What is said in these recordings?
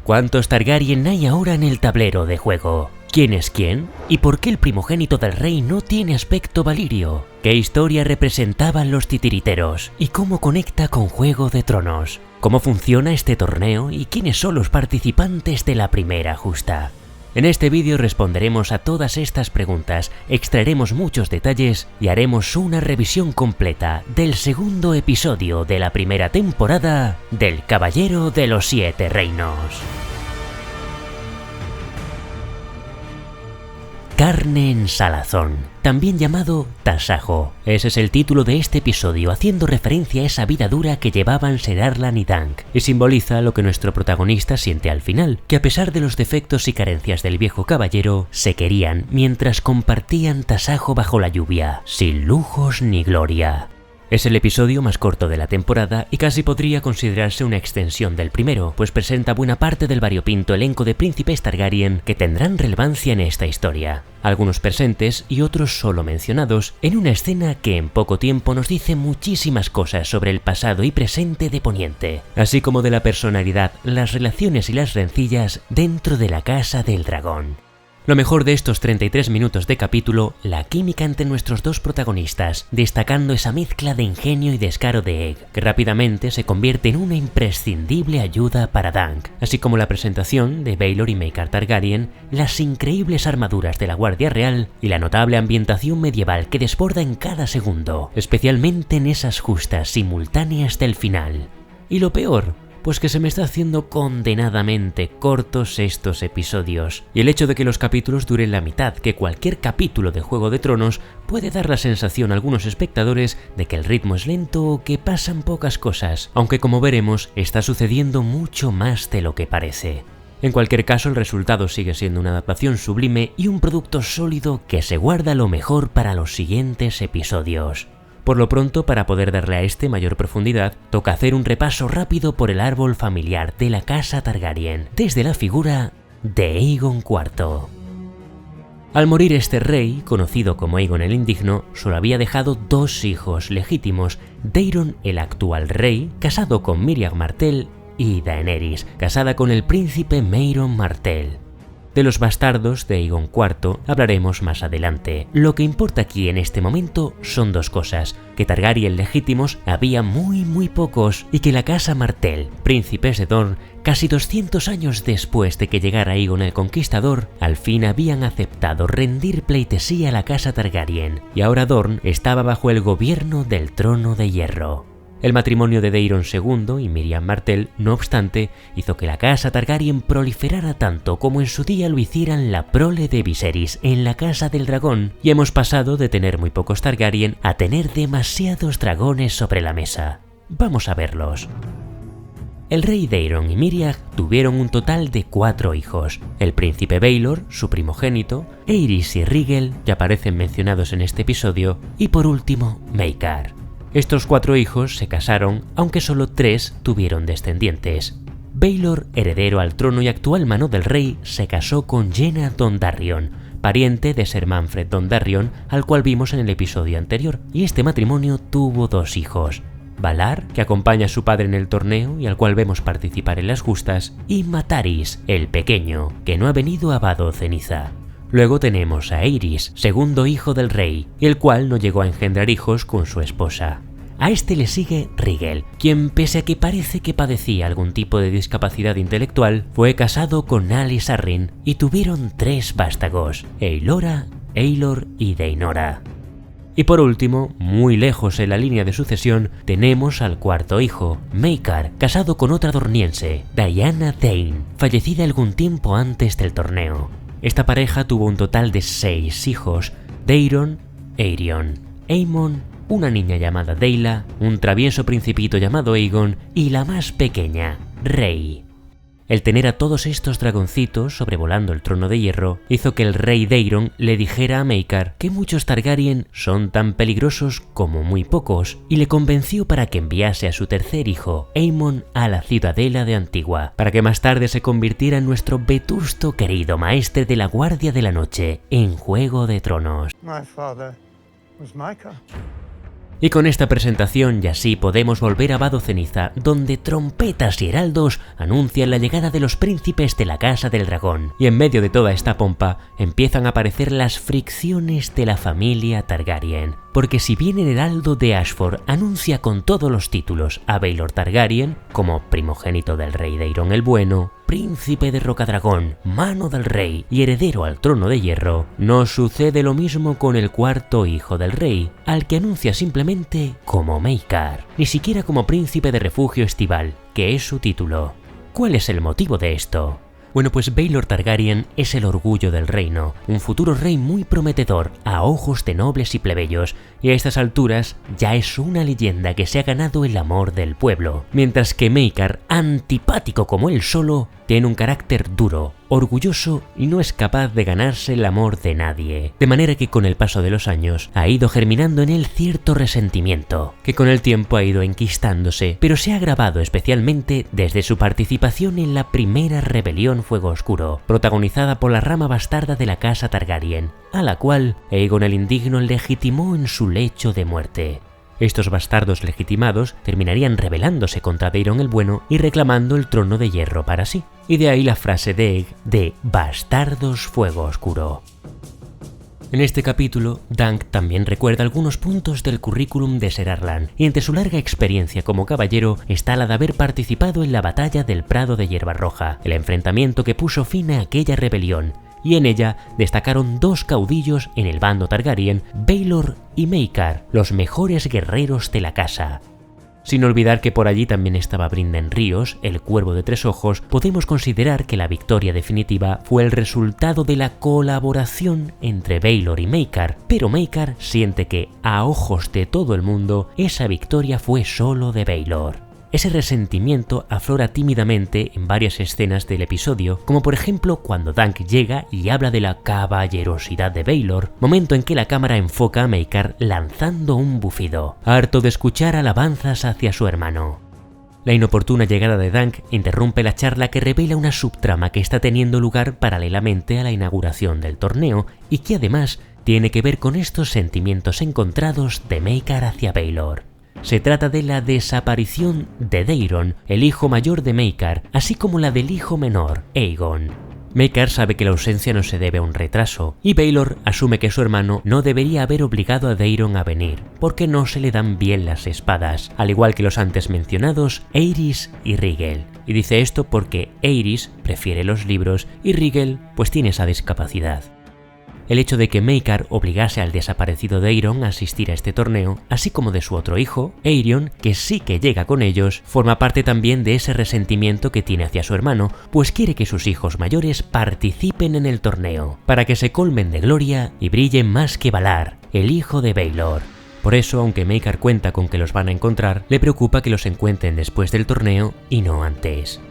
¿Cuántos Targaryen hay ahora en el tablero de juego? ¿Quién es quién? ¿Y por qué el primogénito del rey no tiene aspecto valirio? ¿Qué historia representaban los titiriteros? ¿Y cómo conecta con Juego de Tronos? ¿Cómo funciona este torneo y quiénes son los participantes de la primera justa? En este vídeo responderemos a todas estas preguntas, extraeremos muchos detalles y haremos una revisión completa del segundo episodio de la primera temporada del Caballero de los Siete Reinos. Carne en salazón, también llamado tasajo. Ese es el título de este episodio, haciendo referencia a esa vida dura que llevaban Ser Arlan y Dunk, y simboliza lo que nuestro protagonista siente al final, que a pesar de los defectos y carencias del viejo caballero, se querían mientras compartían tasajo bajo la lluvia, sin lujos ni gloria. Es el episodio más corto de la temporada y casi podría considerarse una extensión del primero, pues presenta buena parte del variopinto elenco de príncipes Targaryen que tendrán relevancia en esta historia, algunos presentes y otros solo mencionados, en una escena que en poco tiempo nos dice muchísimas cosas sobre el pasado y presente de Poniente, así como de la personalidad, las relaciones y las rencillas dentro de la Casa del Dragón. Lo mejor de estos 33 minutos de capítulo, la química entre nuestros dos protagonistas, destacando esa mezcla de ingenio y descaro de Egg, que rápidamente se convierte en una imprescindible ayuda para Dunk, así como la presentación de Baelor y Maekar Targaryen, las increíbles armaduras de la Guardia Real y la notable ambientación medieval que desborda en cada segundo, especialmente en esas justas simultáneas del final. Y lo peor, pues que se me está haciendo condenadamente cortos estos episodios. Y el hecho de que los capítulos duren la mitad que cualquier capítulo de Juego de Tronos puede dar la sensación a algunos espectadores de que el ritmo es lento o que pasan pocas cosas, aunque como veremos está sucediendo mucho más de lo que parece. En cualquier caso, el resultado sigue siendo una adaptación sublime y un producto sólido que se guarda lo mejor para los siguientes episodios. Por lo pronto, para poder darle a este mayor profundidad, toca hacer un repaso rápido por el árbol familiar de la Casa Targaryen, desde la figura de Aegon IV. Al morir este rey, conocido como Aegon el Indigno, solo había dejado dos hijos legítimos, Daeron, el actual rey, casado con Miriam Martell, y Daenerys, casada con el príncipe Mairon Martell. De los bastardos de Aegon IV hablaremos más adelante. Lo que importa aquí en este momento son dos cosas: que Targaryen legítimos había muy pocos y que la casa Martell, príncipes de Dorne, casi 200 años después de que llegara Aegon el Conquistador, al fin habían aceptado rendir pleitesía a la casa Targaryen, y ahora Dorne estaba bajo el gobierno del Trono de Hierro. El matrimonio de Daeron II y Miriam Martell, no obstante, hizo que la casa Targaryen proliferara tanto como en su día lo hicieran la prole de Viserys en la Casa del Dragón, y hemos pasado de tener muy pocos Targaryen a tener demasiados dragones sobre la mesa. Vamos a verlos. El rey Daeron y Miriam tuvieron un total de 4 hijos: el príncipe Baelor, su primogénito, Aerys y Rhaegal, que aparecen mencionados en este episodio, y por último, Maekar. Estos 4 hijos se casaron, aunque solo 3 tuvieron descendientes. Baelor, heredero al trono y actual mano del rey, se casó con Yenna Dondarrion, pariente de Ser Manfred Dondarrion, al cual vimos en el episodio anterior, y este matrimonio tuvo 2 hijos: Valar, que acompaña a su padre en el torneo y al cual vemos participar en las justas, y Mataris, el pequeño, que no ha venido a Vado Ceniza. Luego tenemos a Aerys, segundo hijo del rey, el cual no llegó a engendrar hijos con su esposa. A este le sigue Rhaegal, quien, pese a que parece que padecía algún tipo de discapacidad intelectual, fue casado con Alys Arryn y tuvieron 3 vástagos: Eilora, Aelor y Daenora. Y por último, muy lejos en la línea de sucesión, tenemos al cuarto hijo, Maekar, casado con otra dorniense, Diana Dane, fallecida algún tiempo antes del torneo. Esta pareja tuvo un total de 6 hijos: Daeron, Aerion, Aemon, una niña llamada Daela, un travieso principito llamado Aegon y la más pequeña, Rey. El tener a todos estos dragoncitos sobrevolando el trono de hierro hizo que el rey Daeron le dijera a Maekar que muchos Targaryen son tan peligrosos como muy pocos, y le convenció para que enviase a su tercer hijo, Aemon, a la ciudadela de Antigua, para que más tarde se convirtiera en nuestro vetusto querido maestre de la Guardia de la Noche en Juego de Tronos. My father was Maekar. Y con esta presentación ya sí podemos volver a Vado Ceniza, donde trompetas y heraldos anuncian la llegada de los príncipes de la Casa del Dragón. Y en medio de toda esta pompa empiezan a aparecer las fricciones de la familia Targaryen. Porque si bien el heraldo de Ashford anuncia con todos los títulos a Baelor Targaryen como primogénito del rey Daeron el Bueno, príncipe de Rocadragón, mano del rey y heredero al trono de hierro, no sucede lo mismo con el cuarto hijo del rey, al que anuncia simplemente como Maekar, ni siquiera como príncipe de refugio estival, que es su título. ¿Cuál es el motivo de esto? Bueno, pues Baelor Targaryen es el orgullo del reino, un futuro rey muy prometedor a ojos de nobles y plebeyos, y a estas alturas ya es una leyenda que se ha ganado el amor del pueblo, mientras que Maekar, antipático como él solo, tiene un carácter duro, orgulloso y no es capaz de ganarse el amor de nadie, de manera que con el paso de los años ha ido germinando en él cierto resentimiento, que con el tiempo ha ido enquistándose, pero se ha agravado especialmente desde su participación en la primera rebelión Fuego Oscuro, protagonizada por la rama bastarda de la casa Targaryen, a la cual Aegon el Indigno legitimó en su lecho de muerte. Estos bastardos legitimados terminarían rebelándose contra Daeron el Bueno y reclamando el trono de hierro para sí. Y de ahí la frase de Egg de Bastardos Fuego Oscuro. En este capítulo, Dunk también recuerda algunos puntos del currículum de Ser Arlan, y entre su larga experiencia como caballero está la de haber participado en la batalla del Prado de Hierba Roja, el enfrentamiento que puso fin a aquella rebelión, y en ella destacaron dos caudillos en el bando Targaryen, Baelor y Maekar, los mejores guerreros de la casa. Sin olvidar que por allí también estaba Brynden Ríos, el Cuervo de Tres Ojos, podemos considerar que la victoria definitiva fue el resultado de la colaboración entre Baelor y Maekar, pero Maekar siente que, a ojos de todo el mundo, esa victoria fue solo de Baelor. Ese resentimiento aflora tímidamente en varias escenas del episodio, como por ejemplo cuando Dunk llega y habla de la caballerosidad de Baelor, momento en que la cámara enfoca a Maekar lanzando un bufido, harto de escuchar alabanzas hacia su hermano. La inoportuna llegada de Dunk interrumpe la charla que revela una subtrama que está teniendo lugar paralelamente a la inauguración del torneo y que además tiene que ver con estos sentimientos encontrados de Maekar hacia Baelor. Se trata de la desaparición de Daeron, el hijo mayor de Maekar, así como la del hijo menor, Aegon. Maekar sabe que la ausencia no se debe a un retraso, y Baelor asume que su hermano no debería haber obligado a Daeron a venir, porque no se le dan bien las espadas, al igual que los antes mencionados Aerys y Rhaegal. Y dice esto porque Aerys prefiere los libros y Rhaegal pues tiene esa discapacidad. El hecho de que Maekar obligase al desaparecido Daeron a asistir a este torneo, así como de su otro hijo, Aerion, que sí que llega con ellos, forma parte también de ese resentimiento que tiene hacia su hermano, pues quiere que sus hijos mayores participen en el torneo, para que se colmen de gloria y brillen más que Valar, el hijo de Baelor. Por eso, aunque Maekar cuenta con que los van a encontrar, le preocupa que los encuentren después del torneo y no antes.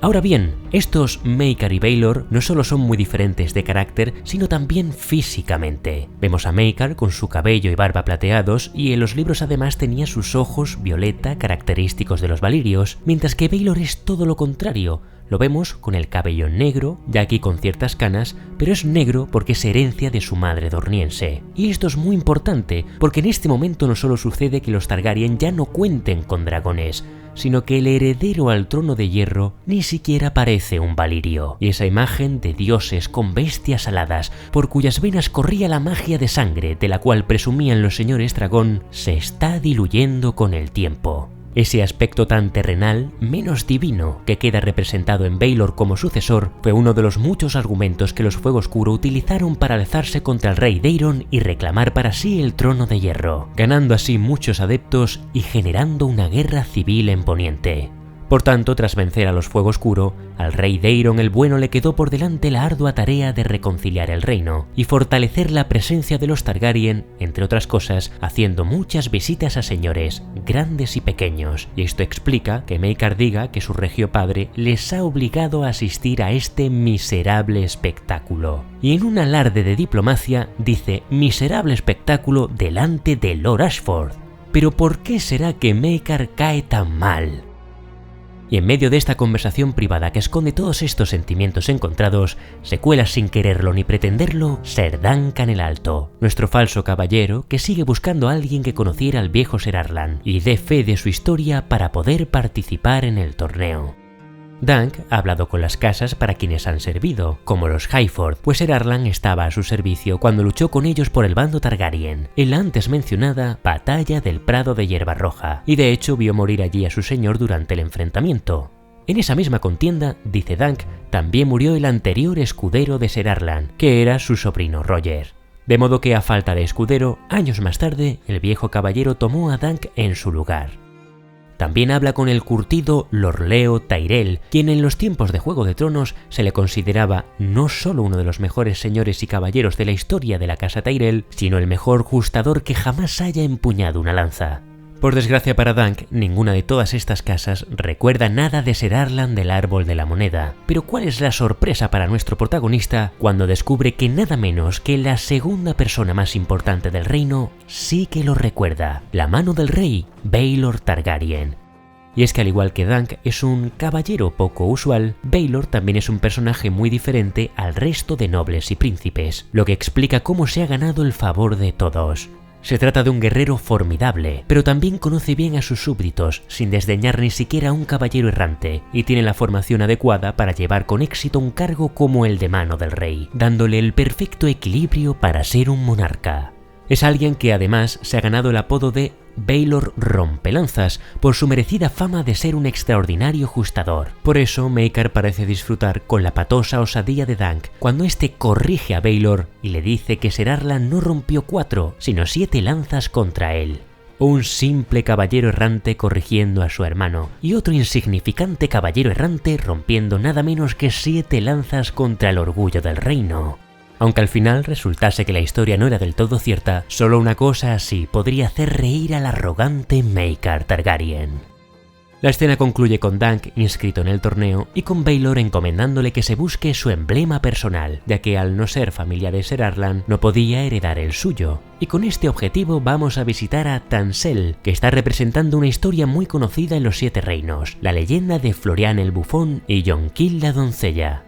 Ahora bien, estos Maekar y Baelor no solo son muy diferentes de carácter, sino también físicamente. Vemos a Maekar con su cabello y barba plateados, y en los libros además tenía sus ojos violeta característicos de los valirios, mientras que Baelor es todo lo contrario. Lo vemos con el cabello negro, ya aquí con ciertas canas, pero es negro porque es herencia de su madre dorniense. Y esto es muy importante, porque en este momento no solo sucede que los Targaryen ya no cuenten con dragones, sino que el heredero al trono de hierro ni siquiera parece un valirio. Y esa imagen de dioses con bestias aladas, por cuyas venas corría la magia de sangre de la cual presumían los señores dragón, se está diluyendo con el tiempo. Ese aspecto tan terrenal, menos divino, que queda representado en Baelor como sucesor, fue uno de los muchos argumentos que los Fuego Oscuro utilizaron para alzarse contra el rey Daeron y reclamar para sí el trono de hierro, ganando así muchos adeptos y generando una guerra civil en Poniente. Por tanto, tras vencer a los Fuego Oscuro, al rey Daeron el Bueno le quedó por delante la ardua tarea de reconciliar el reino y fortalecer la presencia de los Targaryen, entre otras cosas, haciendo muchas visitas a señores, grandes y pequeños, y esto explica que Maekar diga que su regio padre les ha obligado a asistir a este miserable espectáculo. Y en un alarde de diplomacia dice miserable espectáculo delante de Lord Ashford. Pero ¿por qué será que Maekar cae tan mal? Y en medio de esta conversación privada que esconde todos estos sentimientos encontrados, se cuela sin quererlo ni pretenderlo Ser Duncan el Alto, nuestro falso caballero que sigue buscando a alguien que conociera al viejo Ser Arlan y dé fe de su historia para poder participar en el torneo. Dunk ha hablado con las casas para quienes han servido, como los Highford, pues Ser Arlan estaba a su servicio cuando luchó con ellos por el bando Targaryen, en la antes mencionada Batalla del Prado de Hierba Roja, y de hecho vio morir allí a su señor durante el enfrentamiento. En esa misma contienda, dice Dunk, también murió el anterior escudero de Ser Arlan, que era su sobrino Roger. De modo que a falta de escudero, años más tarde, el viejo caballero tomó a Dunk en su lugar. También habla con el curtido Lord Leo Tyrell, quien en los tiempos de Juego de Tronos se le consideraba no solo uno de los mejores señores y caballeros de la historia de la casa Tyrell, sino el mejor justador que jamás haya empuñado una lanza. Por desgracia para Dunk, ninguna de todas estas casas recuerda nada de Ser Arlan del Árbol de la Moneda. Pero ¿cuál es la sorpresa para nuestro protagonista cuando descubre que nada menos que la segunda persona más importante del reino sí que lo recuerda? La mano del rey, Baelor Targaryen. Y es que al igual que Dunk es un caballero poco usual, Baelor también es un personaje muy diferente al resto de nobles y príncipes, lo que explica cómo se ha ganado el favor de todos. Se trata de un guerrero formidable, pero también conoce bien a sus súbditos, sin desdeñar ni siquiera a un caballero errante, y tiene la formación adecuada para llevar con éxito un cargo como el de mano del rey, dándole el perfecto equilibrio para ser un monarca. Es alguien que además se ha ganado el apodo de Baelor Rompelanzas por su merecida fama de ser un extraordinario justador. Por eso Maekar parece disfrutar con la patosa osadía de Dunk cuando este corrige a Baelor y le dice que Ser Arlan no rompió 4, sino 7 lanzas contra él. Un simple caballero errante corrigiendo a su hermano y otro insignificante caballero errante rompiendo nada menos que 7 lanzas contra el orgullo del reino. Aunque al final resultase que la historia no era del todo cierta, solo una cosa así podría hacer reír al arrogante Maekar Targaryen. La escena concluye con Dunk inscrito en el torneo y con Baelor encomendándole que se busque su emblema personal, ya que al no ser familia de Ser Arlan no podía heredar el suyo. Y con este objetivo vamos a visitar a Tansel, que está representando una historia muy conocida en los 7 reinos, la leyenda de Florian el Bufón y Yonkill la doncella.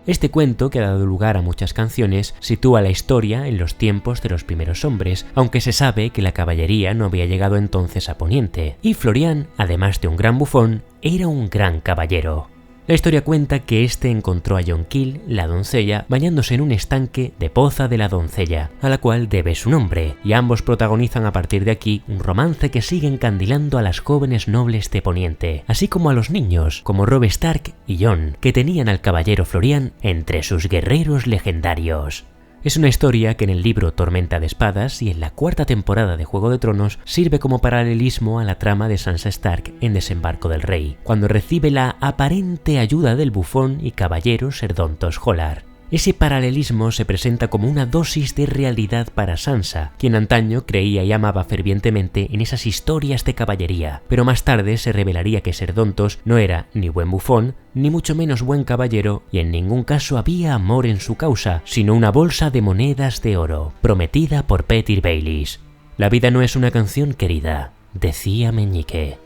Este cuento, que ha dado lugar a muchas canciones, sitúa la historia en los tiempos de los primeros hombres, aunque se sabe que la caballería no había llegado entonces a Poniente, y Florian, además de un gran bufón, era un gran caballero. La historia cuenta que este encontró a Yonkill, la doncella, bañándose en un estanque de Poza de la Doncella, a la cual debe su nombre, y ambos protagonizan a partir de aquí un romance que sigue encandilando a las jóvenes nobles de Poniente, así como a los niños, como Robb Stark y Jon, que tenían al caballero Florian entre sus guerreros legendarios. Es una historia que en el libro Tormenta de Espadas y en la 4ª temporada de Juego de Tronos sirve como paralelismo a la trama de Sansa Stark en Desembarco del Rey, cuando recibe la aparente ayuda del bufón y caballero Ser Dontos Holar. Ese paralelismo se presenta como una dosis de realidad para Sansa, quien antaño creía y amaba fervientemente en esas historias de caballería, pero más tarde se revelaría que Ser Dontos no era ni buen bufón, ni mucho menos buen caballero, y en ningún caso había amor en su causa, sino una bolsa de monedas de oro, prometida por Petyr Baelish. La vida no es una canción, querida, decía Meñique.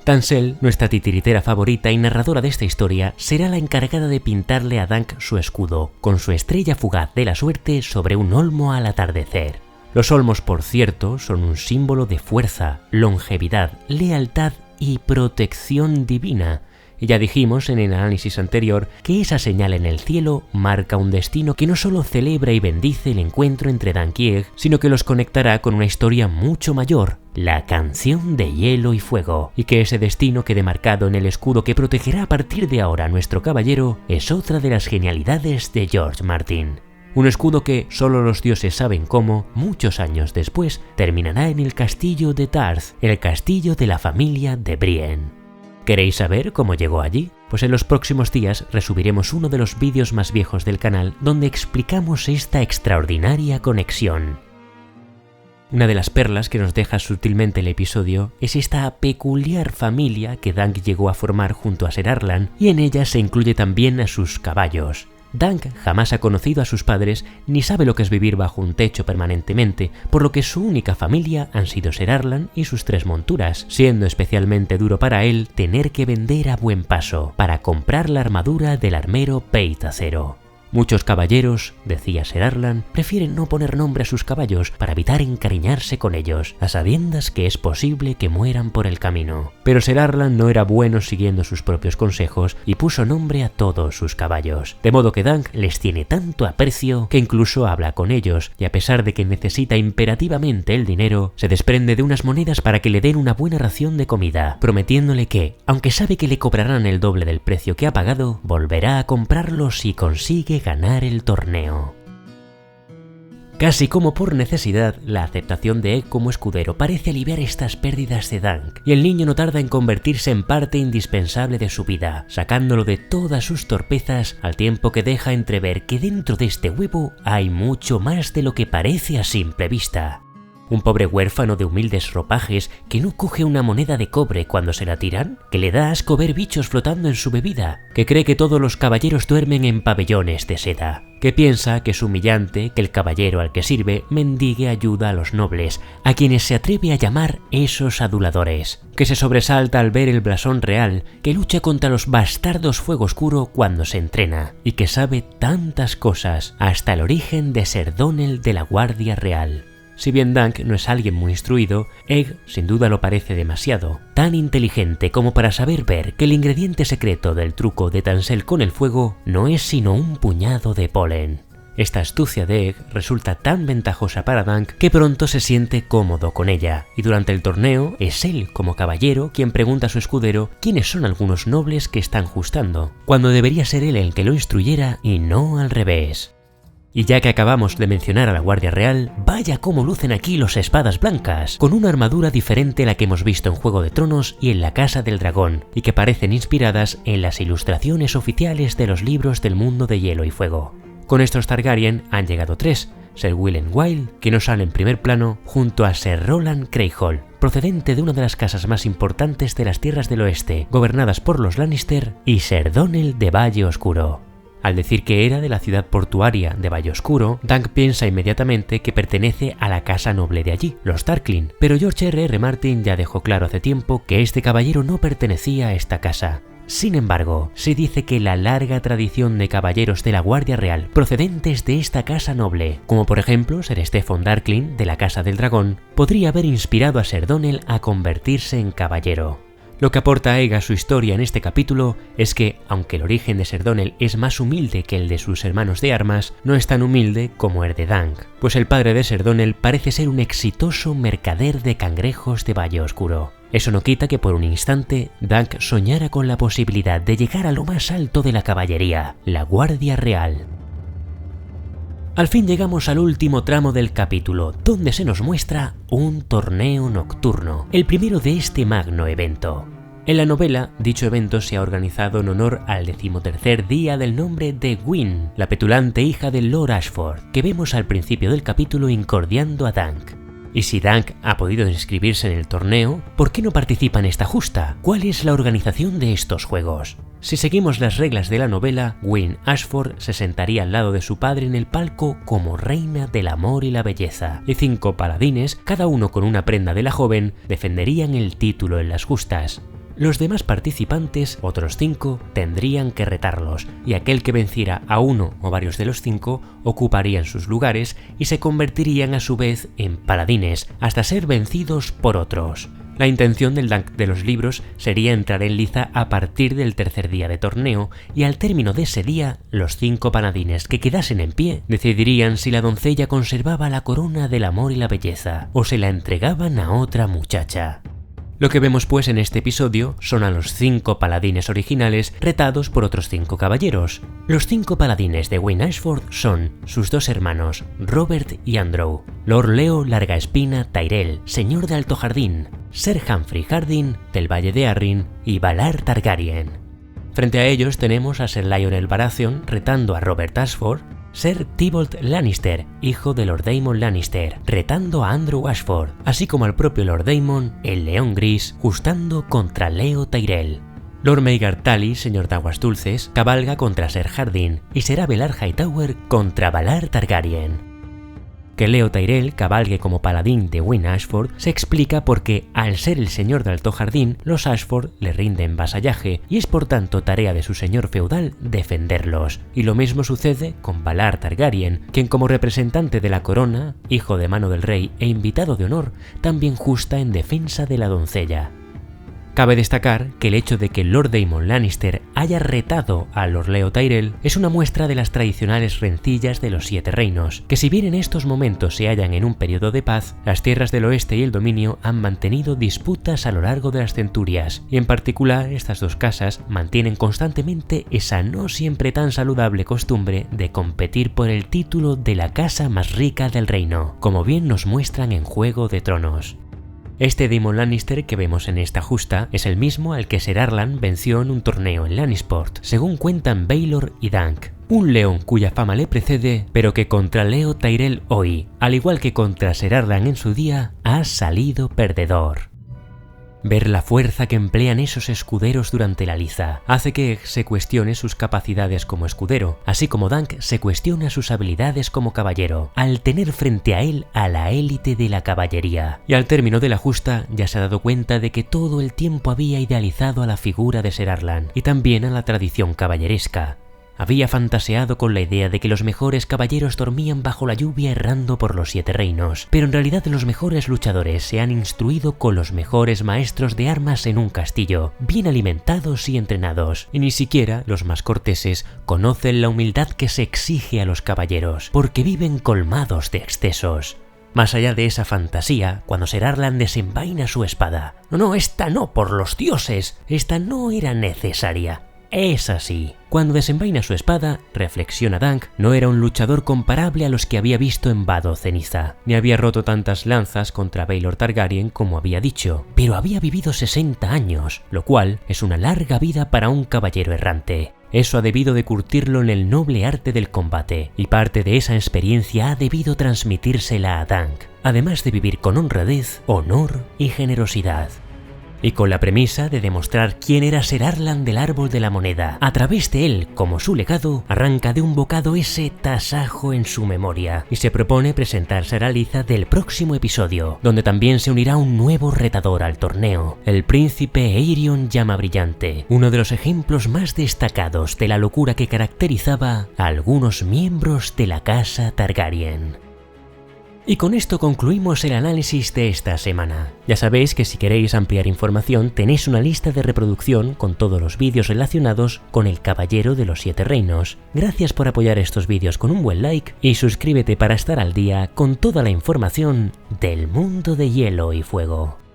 Tansel, nuestra titiritera favorita y narradora de esta historia, será la encargada de pintarle a Dunk su escudo, con su estrella fugaz de la suerte sobre un olmo al atardecer. Los olmos, por cierto, son un símbolo de fuerza, longevidad, lealtad y protección divina. Y ya dijimos en el análisis anterior que esa señal en el cielo marca un destino que no solo celebra y bendice el encuentro entre Dunk y Egg, sino que los conectará con una historia mucho mayor, la canción de hielo y fuego, y que ese destino quede marcado en el escudo que protegerá a partir de ahora a nuestro caballero es otra de las genialidades de George Martin. Un escudo que, solo los dioses saben cómo, muchos años después, terminará en el castillo de Tarth, el castillo de la familia de Brienne. ¿Queréis saber cómo llegó allí? Pues en los próximos días resubiremos uno de los vídeos más viejos del canal donde explicamos esta extraordinaria conexión. Una de las perlas que nos deja sutilmente el episodio es esta peculiar familia que Dunk llegó a formar junto a Ser Arlan, y en ella se incluye también a sus caballos. Dunk jamás ha conocido a sus padres ni sabe lo que es vivir bajo un techo permanentemente, por lo que su única familia han sido Ser Arlan y sus 3 monturas, siendo especialmente duro para él tener que vender a buen paso para comprar la armadura del armero Peit Acero. Muchos caballeros, decía Ser Arlan, prefieren no poner nombre a sus caballos para evitar encariñarse con ellos, a sabiendas que es posible que mueran por el camino. Pero Ser Arlan no era bueno siguiendo sus propios consejos y puso nombre a todos sus caballos, de modo que Dunk les tiene tanto aprecio que incluso habla con ellos, y a pesar de que necesita imperativamente el dinero, se desprende de unas monedas para que le den una buena ración de comida, prometiéndole que, aunque sabe que le cobrarán el doble del precio que ha pagado, volverá a comprarlo si consigue ganar el torneo. Casi como por necesidad, la aceptación de Egg como escudero parece aliviar estas pérdidas de Dunk, y el niño no tarda en convertirse en parte indispensable de su vida, sacándolo de todas sus torpezas, al tiempo que deja entrever que dentro de este huevo hay mucho más de lo que parece a simple vista. Un pobre huérfano de humildes ropajes que no coge una moneda de cobre cuando se la tiran, que le da asco ver bichos flotando en su bebida, que cree que todos los caballeros duermen en pabellones de seda, que piensa que es humillante que el caballero al que sirve mendigue ayuda a los nobles, a quienes se atreve a llamar esos aduladores, que se sobresalta al ver el blasón real, que lucha contra los bastardos fuego oscuro cuando se entrena, y que sabe tantas cosas, hasta el origen de Ser Donel de la Guardia Real. Si bien Dunk no es alguien muy instruido, Egg sin duda lo parece demasiado, tan inteligente como para saber ver que el ingrediente secreto del truco de Tansel con el fuego no es sino un puñado de polen. Esta astucia de Egg resulta tan ventajosa para Dunk que pronto se siente cómodo con ella, y durante el torneo es él, como caballero, quien pregunta a su escudero quiénes son algunos nobles que están justando, cuando debería ser él el que lo instruyera y no al revés. Y ya que acabamos de mencionar a la Guardia Real, vaya cómo lucen aquí los espadas blancas, con una armadura diferente a la que hemos visto en Juego de Tronos y en la Casa del Dragón, y que parecen inspiradas en las ilustraciones oficiales de los libros del mundo de Hielo y Fuego. Con estos Targaryen han llegado 3, Ser Willem Wild, que nos sale en primer plano, junto a Ser Roland Greyjoy, procedente de una de las casas más importantes de las Tierras del Oeste, gobernadas por los Lannister, y Ser Donel de Valle Oscuro. Al decir que era de la ciudad portuaria de Valle Oscuro, Dunk piensa inmediatamente que pertenece a la casa noble de allí, los Tarklin, pero George R.R. Martin ya dejó claro hace tiempo que este caballero no pertenecía a esta casa. Sin embargo, se dice que la larga tradición de caballeros de la Guardia Real procedentes de esta casa noble, como por ejemplo Ser Steffon Darklin de la Casa del Dragón, podría haber inspirado a Ser Donel a convertirse en caballero. Lo que aporta Egg a su historia en este capítulo es que, aunque el origen de Ser Donel es más humilde que el de sus hermanos de armas, no es tan humilde como el de Dunk, pues el padre de Ser Donel parece ser un exitoso mercader de cangrejos de Valle Oscuro. Eso no quita que por un instante Dunk soñara con la posibilidad de llegar a lo más alto de la caballería, la Guardia Real. Al fin llegamos al último tramo del capítulo, donde se nos muestra un torneo nocturno, el primero de este magno evento. En la novela, dicho evento se ha organizado en honor al 13º día del nombre de Gwyn, la petulante hija de Lord Ashford, que vemos al principio del capítulo incordiando a Dunk. Y si Dunk ha podido inscribirse en el torneo, ¿por qué no participa en esta justa? ¿Cuál es la organización de estos juegos? Si seguimos las reglas de la novela, Gwyn Ashford se sentaría al lado de su padre en el palco como reina del amor y la belleza, y 5 paladines, cada uno con una prenda de la joven, defenderían el título en las justas. Los demás participantes, otros 5, tendrían que retarlos, y aquel que venciera a uno o varios de los 5 ocuparían sus lugares y se convertirían a su vez en paladines, hasta ser vencidos por otros. La intención del Dunk de los libros sería entrar en liza a partir del 3er día de torneo, y al término de ese día, los 5 paladines que quedasen en pie decidirían si la doncella conservaba la corona del amor y la belleza, o se la entregaban a otra muchacha. Lo que vemos pues en este episodio son a los 5 paladines originales retados por otros 5 caballeros. Los 5 paladines de Gwyn Ashford son sus 2 hermanos, Robert y Andrew, Lord Leo Largaespina Tyrell, señor de Alto Jardín, Ser Humphrey Hardin del Valle de Arryn y Valar Targaryen. Frente a ellos tenemos a Ser Lionel Baratheon retando a Robert Ashford, Ser Tybolt Lannister, hijo de Lord Daemon Lannister, retando a Andrew Ashford, así como al propio Lord Daemon, el León Gris, justando contra Leo Tyrell. Lord Maegor Tally, señor de Aguas Dulces, cabalga contra Ser Jardín y será Velar Hightower contra Valar Targaryen. Que Leo Tyrell cabalgue como paladín de Wayne Ashford se explica porque, al ser el señor de Alto Jardín, los Ashford le rinden vasallaje y es por tanto tarea de su señor feudal defenderlos. Y lo mismo sucede con Valar Targaryen, quien como representante de la corona, hijo de mano del rey e invitado de honor, también justa en defensa de la doncella. Cabe destacar que el hecho de que Lord Daemon Lannister haya retado a Lord Leo Tyrell es una muestra de las tradicionales rencillas de los Siete Reinos, que si bien en estos momentos se hallan en un periodo de paz, las tierras del oeste y el dominio han mantenido disputas a lo largo de las centurias, y en particular estas dos casas mantienen constantemente esa no siempre tan saludable costumbre de competir por el título de la casa más rica del reino, como bien nos muestran en Juego de Tronos. Este Daemon Lannister que vemos en esta justa es el mismo al que Ser Arlan venció en un torneo en Lannisport, según cuentan Baelor y Dunk. Un león cuya fama le precede, pero que contra Leo Tyrell hoy, al igual que contra Ser Arlan en su día, ha salido perdedor. Ver la fuerza que emplean esos escuderos durante la liza hace que Egg se cuestione sus capacidades como escudero, así como Dunk se cuestiona sus habilidades como caballero, al tener frente a él a la élite de la caballería. Y al término de la justa ya se ha dado cuenta de que todo el tiempo había idealizado a la figura de Ser Arlan y también a la tradición caballeresca. Había fantaseado con la idea de que los mejores caballeros dormían bajo la lluvia errando por los Siete Reinos, pero en realidad los mejores luchadores se han instruido con los mejores maestros de armas en un castillo, bien alimentados y entrenados, y ni siquiera los más corteses conocen la humildad que se exige a los caballeros, porque viven colmados de excesos. Más allá de esa fantasía, cuando Ser Arlan desenvaina su espada. No, esta no, por los dioses, esta no era necesaria. Es así. Cuando desenvaina su espada, reflexiona Dunk, no era un luchador comparable a los que había visto en Vado Ceniza, ni había roto tantas lanzas contra Baelor Targaryen como había dicho, pero había vivido 60 años, lo cual es una larga vida para un caballero errante. Eso ha debido de curtirlo en el noble arte del combate, y parte de esa experiencia ha debido transmitírsela a Dunk, además de vivir con honradez, honor y generosidad. Y con la premisa de demostrar quién era Ser Arlan del Árbol de la Moneda, a través de él, como su legado, arranca de un bocado ese tasajo en su memoria y se propone presentarse a la liza del próximo episodio, donde también se unirá un nuevo retador al torneo, el príncipe Aerion Llamabrillante, uno de los ejemplos más destacados de la locura que caracterizaba a algunos miembros de la casa Targaryen. Y con esto concluimos el análisis de esta semana. Ya sabéis que si queréis ampliar información tenéis una lista de reproducción con todos los vídeos relacionados con el Caballero de los Siete Reinos. Gracias por apoyar estos vídeos con un buen like y suscríbete para estar al día con toda la información del mundo de Hielo y Fuego.